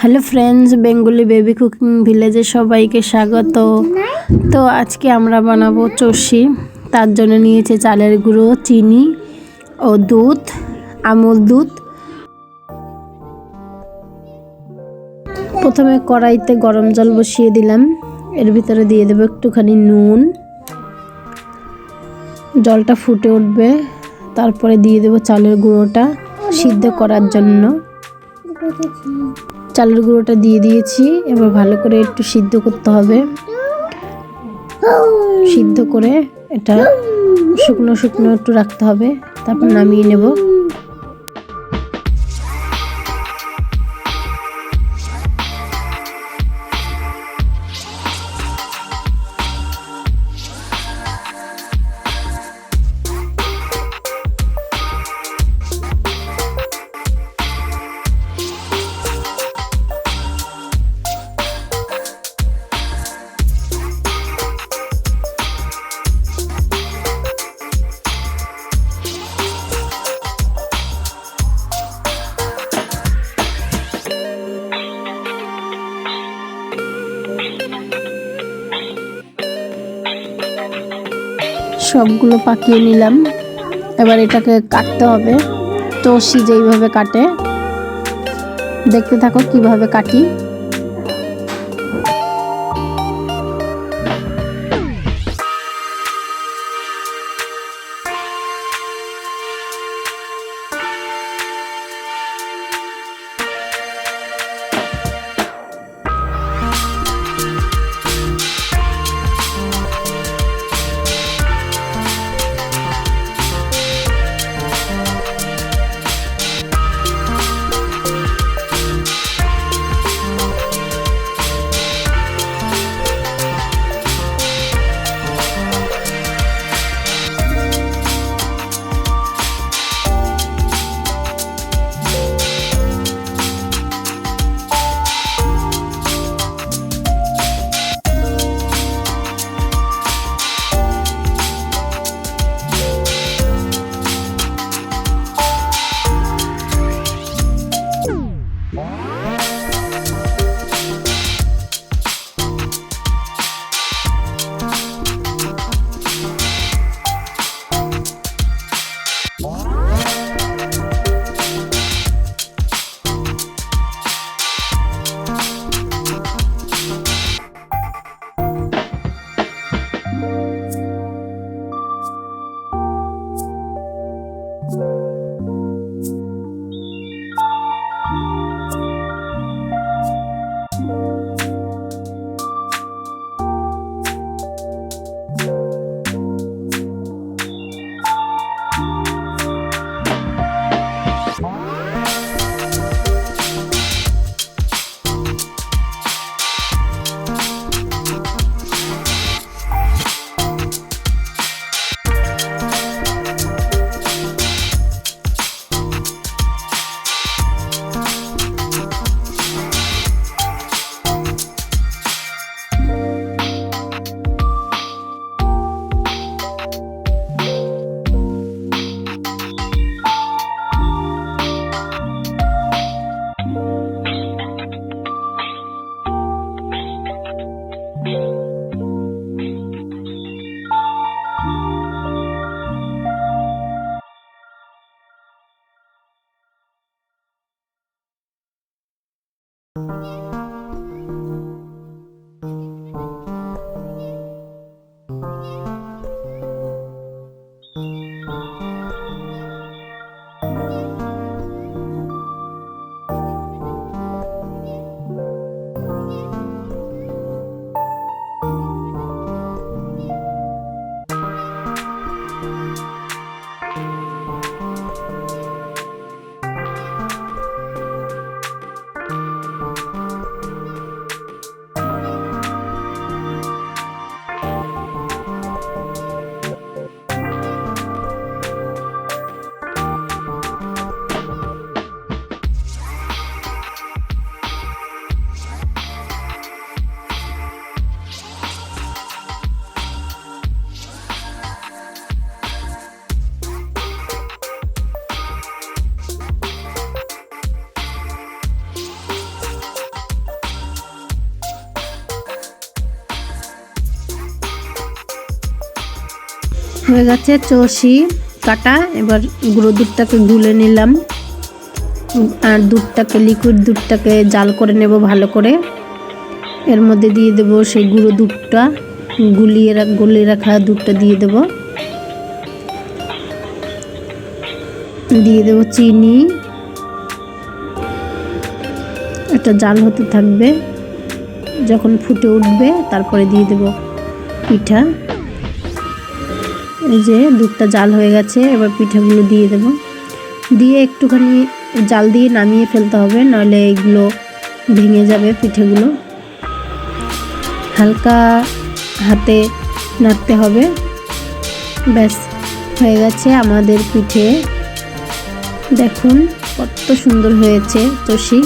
Hello friends, Bengali baby cooking ভিলেজে সবাইকে স্বাগত। তো আজকে আমরা বানাবো চষি। তার জন্য নিয়েছে চালের গুঁড়ো, চিনি ও দুধ, আমুল দুধ। প্রথমে কড়াইতে গরম জল বসিয়ে দিলাম, এর ভিতরে দিয়ে দেবো একটুখানি নুন। জলটা ফুটে উঠবে, তারপরে দিয়ে দেবো চালের গুঁড়োটা সিদ্ধ করার জন্য। চালের গুঁড়োটা দিয়ে দিয়েছি, এবার ভালো করে একটু সিদ্ধ করতে হবে। সিদ্ধ করে এটা শুকনো শুকনো একটু রাখতে হবে, তারপর নামিয়ে নেব। সবগুলো পাকিয়ে নিলাম, এবার এটাকে কাটতে হবে। চষি যেইভাবে কাটে, দেখতে থাকো কিভাবে কাটি। হয়ে গেছে চষি কাটা। এবার গুঁড়ো দুধটাকে গুলে নিলাম, আর দুধটাকে লিকুইড দুধটাকে জাল করে নেব ভালো করে। এর মধ্যে দিয়ে দেব সেই গুঁড়ো দুধটা, গুলিয়ে রাখা দুধটা দিয়ে দেব। দিয়ে দেব চিনি, একটা জাল হতে থাকবে, যখন ফুটে উঠবে তারপরে দিয়ে দেব পিঠা। এই যে দুধটা জাল হয়ে গেছে, এবার পিঠাগুলো দিয়ে দেব। দিয়ে একটুখানি জাল দিয়ে নামিয়ে ফেলতে হবে, নাহলে এগুলো ভেঙে যাবে পিঠেগুলো। হালকা হাতে নাড়তে হবে। ব্যাস হয়ে গেছে আমাদের পিঠে। দেখুন কত সুন্দর হয়েছে চষি।